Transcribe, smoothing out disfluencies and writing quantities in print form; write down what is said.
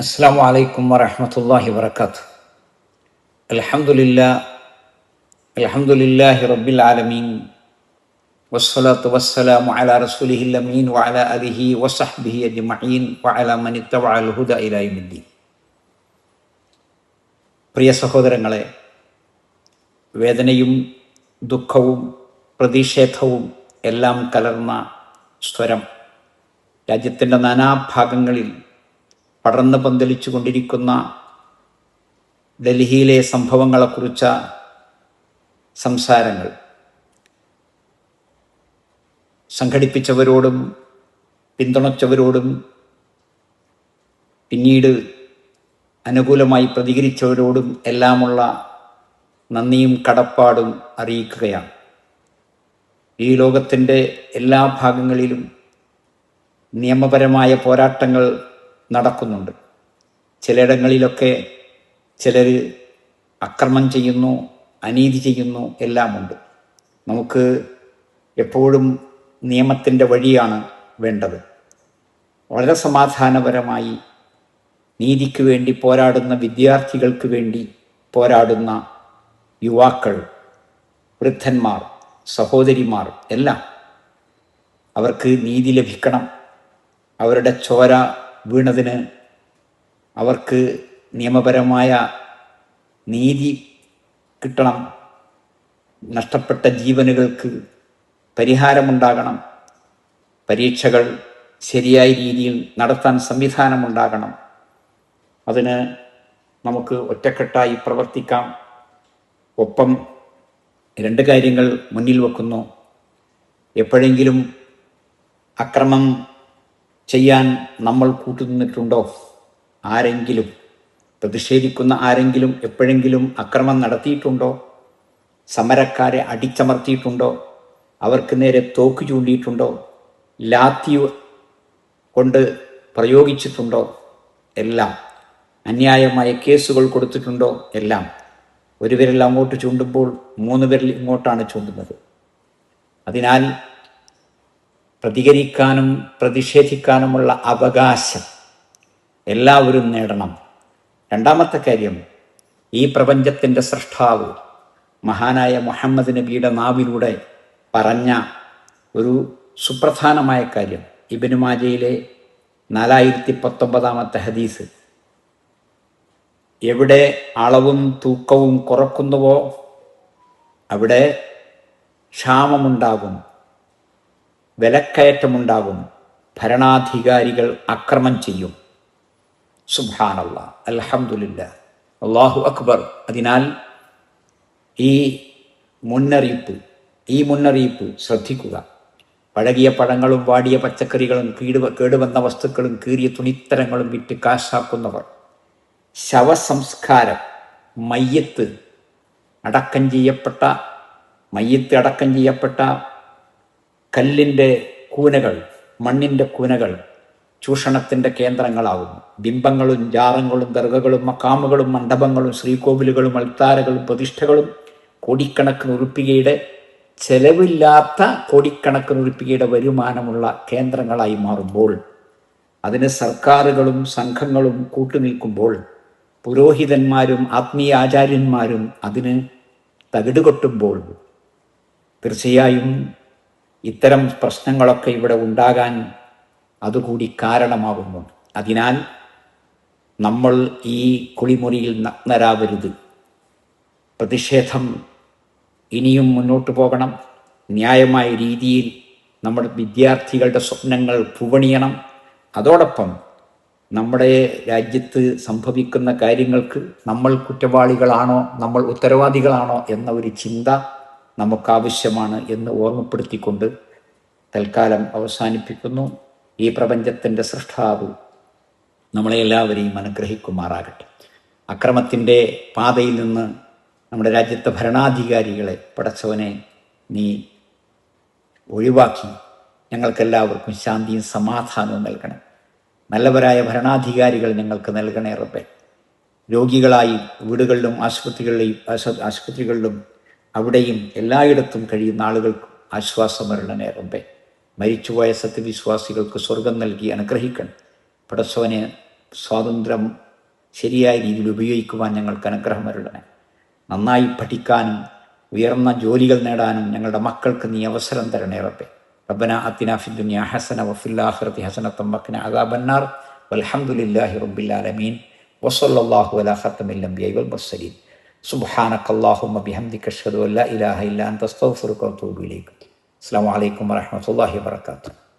അസ്സലാമു അലൈക്കും വറഹ്മത്തുള്ളാഹി വബറകാതുഹു. അൽഹംദുലില്ലാഹി റബ്ബിൽ ആലമീൻ വസ്സലാത്തു വസ്സലാമു അലാ റസൂലിഹിൽ അമീൻ വഅലാ ആലിഹി വസഹ്ബിഹി അജ്മഈൻ വഅലാ മൻ ഇത്തബഅൽ ഹുദാ ഇലാ യൗമിദ്ദീൻ. പ്രിയ സഹോദരങ്ങളെ, വേദനയും ദുഃഖവും പ്രതിഷേധവും എല്ലാം കലർന്ന സ്വരം രാജ്യത്തിൻ്റെ നാനാഭാഗങ്ങളിൽ പടർന്ന് പന്തലിച്ചു കൊണ്ടിരിക്കുന്ന ഡൽഹിയിലെ സംഭവങ്ങളെക്കുറിച്ച സംസാരങ്ങൾ സംഘടിപ്പിച്ചവരോടും പിന്തുണച്ചവരോടും പിന്നീട് അനുകൂലമായി പ്രതികരിച്ചവരോടും എല്ലാമുള്ള നന്ദിയും കടപ്പാടും അറിയിക്കുകയാണ്. ഈ ലോകത്തിൻ്റെ എല്ലാ ഭാഗങ്ങളിലും നിയമപരമായ പോരാട്ടങ്ങൾ നടക്കുന്നുണ്ട്. ചിലയിടങ്ങളിലൊക്കെ ചിലർ അക്രമം ചെയ്യുന്നു, അനീതി ചെയ്യുന്നു, എല്ലാമുണ്ട്. നമുക്ക് എപ്പോഴും നിയമത്തിൻ്റെ വഴിയാണ് വേണ്ടത്. വളരെ സമാധാനപരമായി നീതിക്ക് വേണ്ടി പോരാടുന്ന വിദ്യാർത്ഥികൾക്ക് വേണ്ടി പോരാടുന്ന യുവാക്കൾ, വൃദ്ധന്മാർ, സഹോദരിമാർ എല്ലാം അവർക്ക് നീതി ലഭിക്കണം. അവരുടെ ചോര വീണതിന് അവർക്ക് നിയമപരമായ നീതി കിട്ടണം. നഷ്ടപ്പെട്ട ജീവനുകൾക്ക് പരിഹാരമുണ്ടാകണം. പരീക്ഷകൾ ശരിയായ രീതിയിൽ നടത്താൻ സംവിധാനമുണ്ടാകണം. അതിന് നമുക്ക് ഒറ്റക്കെട്ടായി പ്രവർത്തിക്കാം. ഒപ്പം രണ്ട് കാര്യങ്ങൾ മുന്നിൽ വെക്കുന്നു. എപ്പോഴെങ്കിലും അക്രമം ചെയ്യാൻ നമ്മൾ കൂട്ടുനിന്നിട്ടുണ്ടോ? ആരെങ്കിലും പ്രതിഷേധിക്കുന്ന ആരെങ്കിലും എപ്പോഴെങ്കിലും അക്രമം നടത്തിയിട്ടുണ്ടോ? സമരക്കാരെ അടിച്ചമർത്തിയിട്ടുണ്ടോ? അവർക്ക് നേരെ തോക്ക് ചൂണ്ടിയിട്ടുണ്ടോ? ലാത്തി കൊണ്ട് പ്രയോഗിച്ചിട്ടുണ്ടോ? എല്ലാം. അന്യായമായ കേസുകൾ കൊടുത്തിട്ടുണ്ടോ? എല്ലാം. ഒരു വിരൽ അങ്ങോട്ട് ചൂണ്ടുമ്പോൾ 3 വിരൽ ഇങ്ങോട്ടാണ് ചൂണ്ടുന്നത്. അതിനാൽ പ്രതികരിക്കാനും പ്രതിഷേധിക്കാനുമുള്ള അവകാശം എല്ലാവരും നേടണം. രണ്ടാമത്തെ കാര്യം, ഈ പ്രപഞ്ചത്തിൻ്റെ സൃഷ്ടാവ് മഹാനായ മുഹമ്മദ് നബിയുടെ നാവിലൂടെ പറഞ്ഞ ഒരു സുപ്രധാനമായ കാര്യം, ഇബ്നു മാജയിലെ 4019 ഹദീസ്, എവിടെ അളവും തൂക്കവും കുറക്കുന്നുവോ അവിടെ ക്ഷാമമുണ്ടാകും, വിലക്കയറ്റമുണ്ടാകും, ഭരണാധികാരികൾ അക്രമം ചെയ്യും. സുബ്ഹാനല്ലാഹ്, അൽഹംദുലില്ലാഹ്, അല്ലാഹു അക്ബർ. അതിനാൽ ഈ മുന്നറിയിപ്പ് ശ്രദ്ധിക്കുക. പഴകിയ പഴങ്ങളും വാടിയ പച്ചക്കറികളും കേടുവന്ന വസ്തുക്കളും കീറിയ തുണിത്തരങ്ങളും വിറ്റ് കാശാക്കുന്നവർ, ശവസംസ്കാരം, മയ്യത്ത് അടക്കം ചെയ്യപ്പെട്ട കല്ലിൻ്റെ കൂനകൾ, മണ്ണിൻ്റെ കൂനകൾ ചൂഷണത്തിൻ്റെ കേന്ദ്രങ്ങളാകുന്നു. ബിംബങ്ങളും ജാറങ്ങളും ദർഗകളും മക്കാമുകളും മണ്ഡപങ്ങളും ശ്രീകോവിലുകളും അൾത്താരകളും പ്രതിഷ്ഠകളും കോടിക്കണക്കിന് ഉറുപ്പികയുടെ ചെലവില്ലാത്ത കോടിക്കണക്കിന് ഉറുപ്പികയുടെ വരുമാനമുള്ള കേന്ദ്രങ്ങളായി മാറുമ്പോൾ, അതിന് സർക്കാരുകളും സംഘങ്ങളും കൂട്ടുനിൽക്കുമ്പോൾ, പുരോഹിതന്മാരും ആത്മീയ ആചാര്യന്മാരും അതിന് തകിടുകൊട്ടുമ്പോൾ, തീർച്ചയായും ഇത്തരം പ്രശ്നങ്ങളൊക്കെ ഇവിടെ ഉണ്ടാകാൻ അതുകൂടി കാരണമാകുന്നു. അതിനാൽ നമ്മൾ ഈ കുളിമുറിയിൽ നഗ്നരാവരുത്. പ്രതിഷേധം ഇനിയും മുന്നോട്ട് പോകണം. ന്യായമായ രീതിയിൽ നമ്മുടെ വിദ്യാർത്ഥികളുടെ സ്വപ്നങ്ങൾ പൂവണിയണം. അതോടൊപ്പം നമ്മുടെ രാജ്യത്ത് സംഭവിക്കുന്ന കാര്യങ്ങൾക്ക് നമ്മൾ കുറ്റവാളികളാണോ, നമ്മൾ ഉത്തരവാദികളാണോ എന്ന ഒരു ചിന്ത നമുക്കാവശ്യമാണ് എന്ന് ഓർമ്മപ്പെടുത്തിക്കൊണ്ട് തൽക്കാലം അവസാനിപ്പിക്കുന്നു. ഈ പ്രപഞ്ചത്തിൻ്റെ സൃഷ്ടാവ് നമ്മളെ എല്ലാവരെയും അനുഗ്രഹിക്കുമാറാകട്ടെ. അക്രമത്തിൻ്റെ പാതയിൽ നിന്ന് നമ്മുടെ രാജ്യത്തെ ഭരണാധികാരികളെ പടച്ചവനെ നീ ഒഴിവാക്കി ഞങ്ങൾക്കെല്ലാവർക്കും ശാന്തിയും സമാധാനവും നൽകണം. നല്ലവരായ ഭരണാധികാരികൾ ഞങ്ങൾക്ക് നൽകണേ റബ്ബേ. രോഗികളായി വീടുകളിലും ആശുപത്രികളിലും അവിടെയും എല്ലായിടത്തും കഴിയുന്ന ആളുകൾക്ക് ആശ്വാസം വരണേ റബ്ബേ. മരിച്ചുപോയ സത്യവിശ്വാസികൾക്ക് സ്വർഗം നൽകി അനുഗ്രഹിക്കണം. പടച്ചവനെ സ്വാതന്ത്ര്യം ശരിയായ രീതിയിൽ ഉപയോഗിക്കുവാൻ ഞങ്ങൾക്ക് അനുഗ്രഹം അരുളണേ. നന്നായി പഠിക്കാനും ഉയർന്ന ജോലികൾ നേടാനും ഞങ്ങളുടെ മക്കൾക്ക് നീ അവസരം തരണേ റബ്ബേ. റബ്ബന ആതിനാ ഫിദ്ദുനിയ ഹസന വഫിൽ ആഖിറതി ഹസനത വഖിന അദാബന്നാർ. വൽഹംദുലില്ലാഹി റബ്ബിൽ ആലമീൻ. വസല്ലല്ലാഹു അലാ ഖാതമിൽ അംബിയാഇ വൽ മുർസലീൻ. സുബ്ഹാനകല്ലാഹുമ്മ ബിഹംദിക അഷ്ഹദു അൻ ലാ ഇലാഹ ഇല്ല അൻത അസ്തഗ്ഫിറുക വഅതൂബു ഇലൈക്. അസ്സലാമു അലൈക്കും വറഹ്മത്തുള്ളാഹി വബറകാതുഹു.